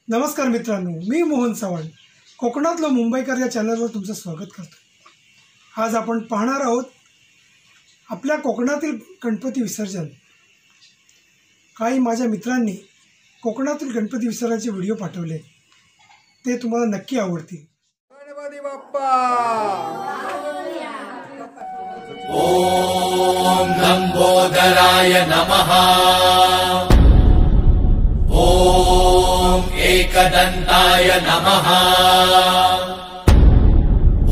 नमस्कार मित्रांनो, मी मोहन सावंत कोकणातलं मुंबईकर या चॅनलवर तुमचं स्वागत करतो। आज आपण पाहणार आहोत आपल्या कोकणातील गणपती विसर्जन। काही माझ्या मित्रांनी कोकणातील गणपती विसर्जनाचे व्हिडिओ पाठवले, ते तुम्हाला नक्की आवडतील। गणपती बाप्पा ओम लंबोदराय नमः। ओम एकदंताय नमः।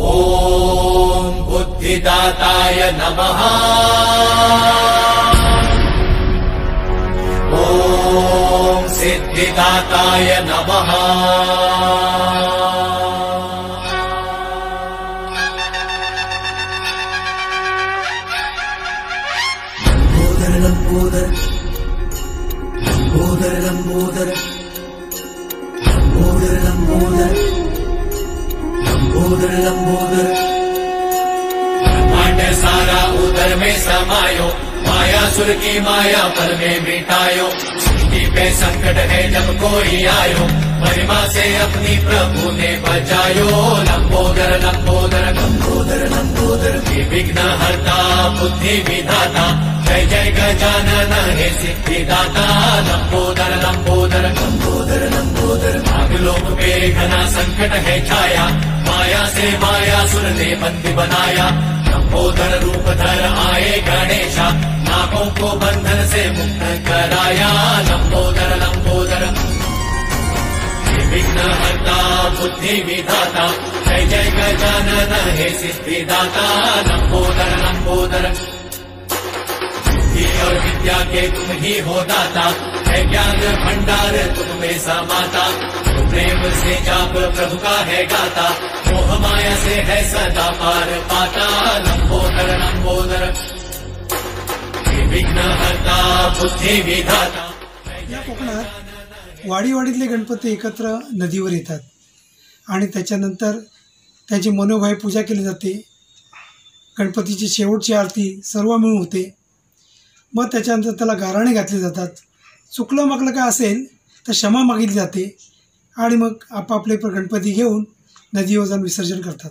ओम बुद्धिदाताय नमः। ओम सिद्धिदाताय नमः। लंबोदर लंबोदर लंबोदर लंबोदर लंबोदर लंबोदर लंबोदर ब्रह्मांड सारा उदर में समायो, मायासुर की माया पर में मिटायो। सृष्टि पे संकट है जब कोई आयो, महिमा से अपनी प्रभु ने बचायो। लंबोदर लंबोदर लंबोदर लंबोदर विघ्न हरता बुद्धि विधाता, जय जय गजानन हे सिद्धिदाता। लंबोदर लंबोदर लंबोदर लंबोदर नागलोक पे घना संकट है छाया, माया से मायासुर ने बंदी बनाया। लंबोदर रूप धर आए गणेशा, नागों को बंधन से मुक्त कराया। लंबोदर लंबोदर विघ्न हरता बुद्धि विधाता, जय जय गजानन हे सिद्धिदाता। लंबोदर लंबोदर और विद्या के तुम ही हो दाता, है ज्ञान भंडार तुम में समाता। जो प्रेम से जाप प्रभु का है गाता, मोह माया से है सदा पार पाता। लंबोदर लंबोदर विघ्न हरता बुद्धि विधाता। या कोकणात वाडीवाडीतले गणपती एकत्र नदीवर येतात आणि त्याच्यानंतर त्याची मनोभावे पूजा केली जाते। गणपतीची शेवटची आरती सर्व मिळून होते। मग त्याच्यानंतर त्याला गाराणे घातले जातात। चुकलं मागलं काय असेल तर क्षमा मागितली जाते आणि मग आपापले गणपती घेऊन नदीवर जाऊन विसर्जन करतात।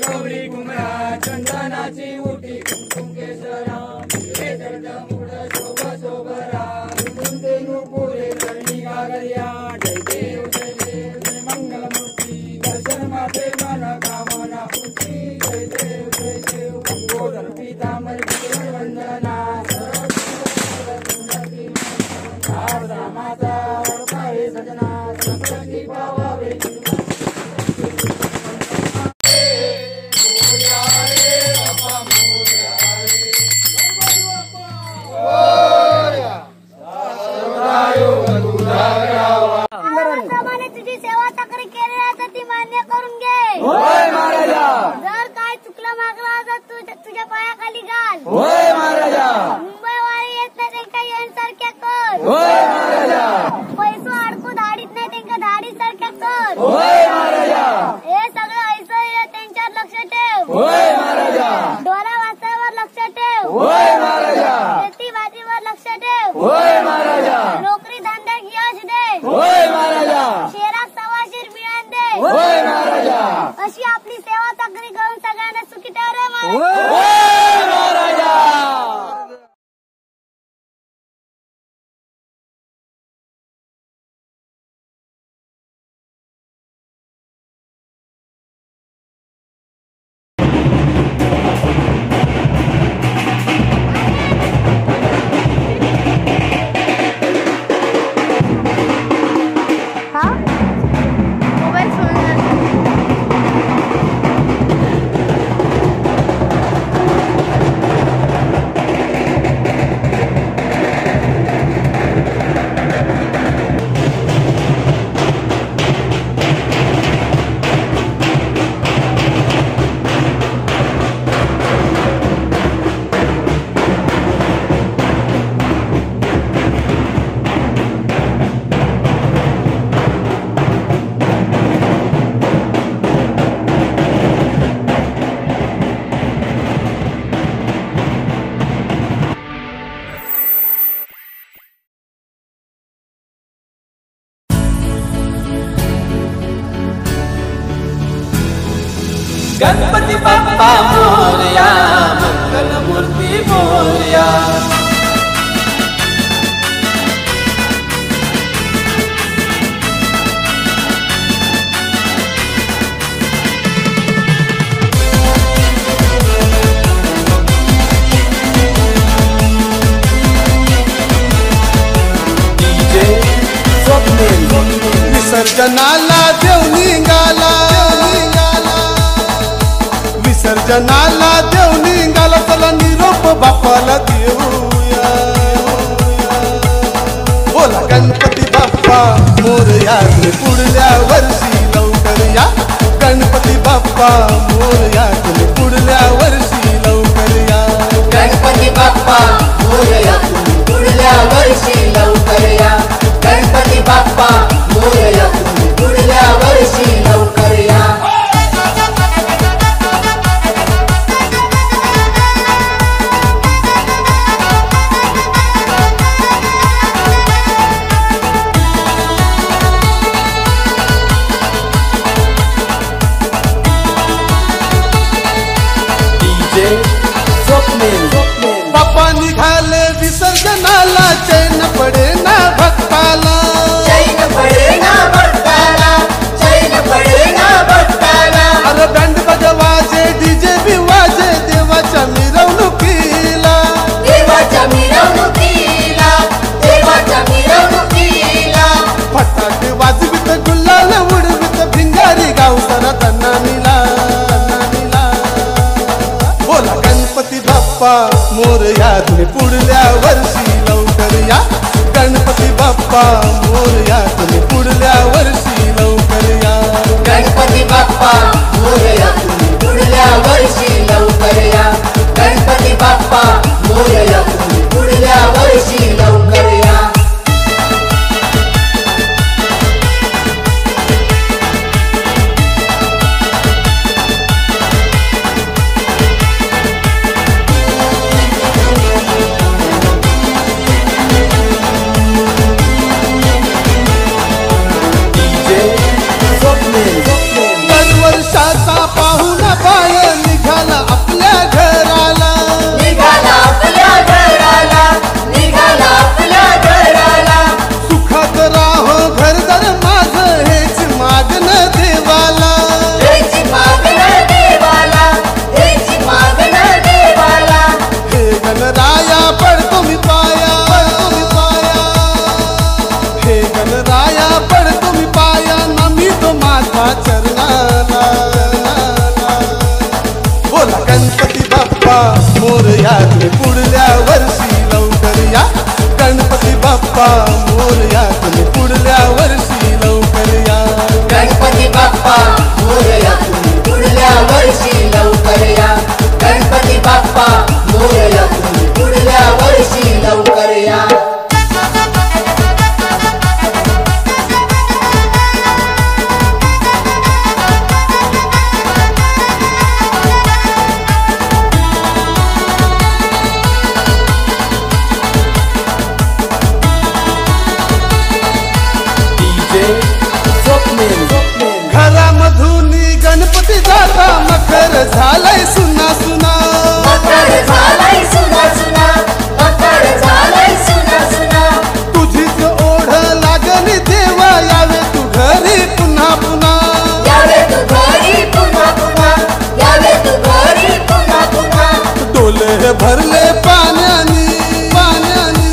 गौरी कुमरा चंदनाची उठी कुंकुम केसरा, मुड शोभ शोभरा, पुरे करणी गागरिया। जय देव जय देव जय मंगलमूर्ती, दर्शन माते मन कामना पूर्ती। जय देव जय देव लंबोदर पीतांबर वंदना, शारदा माता पाहे सजना, संकटी पावावे तुझी सेवा तक्रार केली तर ती मान्य करून घे। होय महाराजा। जर काय चुकलं मागला तर तुझ्या पायाखाली घाल। होय महाराजा। मुंबई वारी येत नाही त्यांना येण्यासारख्या कर। होय महाराजा। पैसो अडकू धाडीत नाही त्यांना धाडी सारख्या कर। होय महाराजा। हे सगळं ऐसं त्यांच्यावर लक्ष ठेव। होय महाराजा। डोळा वाचावर लक्ष ठेव। होय महाराजा। शेती भाजीवर लक्ष ठेव। होय महाराजा। नोकरी धंदा यश दे। होय महाराजा। शेरात सवाशीर मिळान दे। होय महाराजा। अशी आपली सेवा तक्रार करून सगळ्यांना सुखी ठेव रे महाराज। होय महाराजा। विसर्जनाला देव निघाला, चला निरोप बाप्पाला देऊया. बोला गणपती बाप्पा मोरया, तुम्ही पुढल्या वर्षी लवकर या. गणपती बाप्पा मोरया, तुम्ही पुढल्या वर्षी लवकर या. गणपती बाप्पा मोरया, तुम्ही पुढल्या वर्षी लवकर या. गणपती बाप्पा मोरया, तुम्ही पुढल्या वर्षी लवकर या. बाप्पा निघाले विसर्जनाला, चैन पडे ना भक्ताला. चैन पडे ना भक्ताला, चैन पडे ना भक्ताला. अरे बँड बाजा वाजे, डीजे बी वाजे, देवाच्या मिरवणुकीला. देवाच्या मिरवणुकीला, देवाच्या मिरवणुकीला. फटाके वाजवित, गुलाल उडवित, भिंगारी गाव सरा तन्नानीला. बोला गणपती बाप्पा मोरया, तुम्ही पुढल्या वर्षी लवकर या. गणपती बाप्पा मोरया, तुम्ही पुढल्या वर्षी लवकर या. गणपती बाप्पा मोरया, तुम्ही पुढल्या वर्षी लवकर या. गणपती बाप्पा मोरया, तुम्ही पुढल्या वर्षी लवकर या. दरवर्षाचा पाहुणा पाय निघाला आपल्या घराला. निघाला आपल्या घराला, निघाला आपल्या घराला. सुखात राहो घरदार माझं, हेच मागणं देवाला. हेची मागणं देवाला, हेची मागणं देवाला. हे गणराया पडतो मी पाया, पडतो मी पाया. हे गणराया पडतो मी पाया, नमी तो माझा चरणाला. बोला गणपती बाप्पा मोरया, तुम्ही पुढल्या वर्षी लवकर या. गणपती बाप्पा मोरया, तुम्ही पुढल्या वर्षी लवकर या. गणपती बाप्पा मोरया, तुम्ही पुढल्या वर्षी लवकर या. गणपती बाप्पा मोरया, तुम्ही पुढल्या वर्षी लवकर या. घरामधून गणपती जाता, मकर झालाय सुना सुना. मकर झालाय सुना सुना, मकर झालाय सुना सुना. तुझीच ओढ लागली देवा, यावे तू घरी पुन्हा पुन्हा. यावे तू घरी पुन्हा पुन्हा, यावे तू घरी पुन्हा पुन्हा. डोले भरले पाण्यानी, पाण्यानी.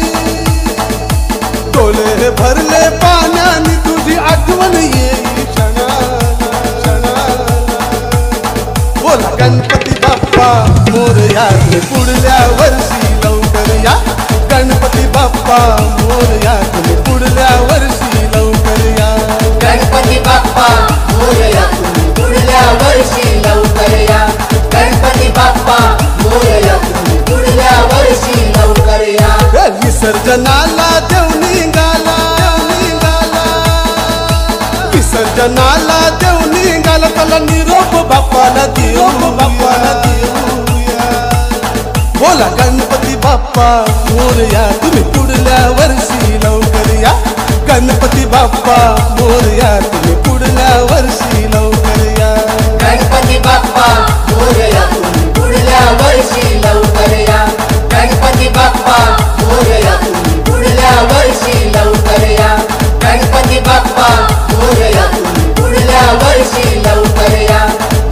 डोले भरले पाण्यानी, तुझी आठवण येईल क्षणाला, क्षणाला. बोला गणपती बाप्पा मोरया, तुम्ही पुढल्या वर्षी लवकर या. गणपती बाप्पा मोरया, तुम्ही पुढल्या वर्षी लवकर या. गणपती बाप्पा मोरया, तुम्ही पुढल्या वर्षी लवकर या. गणपती बाप्पा मोरया, तुम्ही पुढल्या वर्षी लवकर या. विसर्जनाला देव निघाला, निघाला. विसर्जनाला देव निघाला, त्याला निरोप बाप्पाला देऊ, बाप्पाला देऊया. बोला गणपती बाप्पा मोरया, तुम्ही पुढल्या वर्षी लवकर या. गणपती बाप्पा मोरया, तुम्ही पुढल्या वर्षी लवकर या. गणपती बाप्पा मोरया, तुम्ही पुढल्या वर्षी लवकर या. गणपती बाप्पा मोरया, तुम्ही पुढल्या वर्षी लवकर या. गणपती बाप्पा मोरया, तुम्ही पुढल्या वर्षी लवकर या.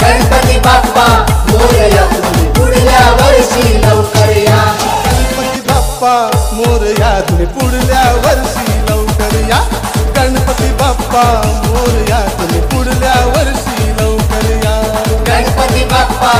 गणपती बाप्पा मोरया, तुम्ही पुढल्या वर्षी लवकर या. गणपती बाप्पा मोरया, तुम्ही पुढल्या वर्षी लवकर या. गणपती बाप्पा मोरया, तुम्ही पुढल्या वर्षी लवकर या. गणपती बाप्पा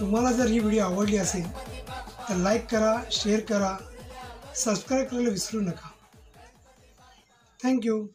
तुम्हाला जर ही व्हिडिओ आवडली असेल तर लाईक करा, शेअर करा, सबस्क्राईब करायला विसरू नका. थँक्यू.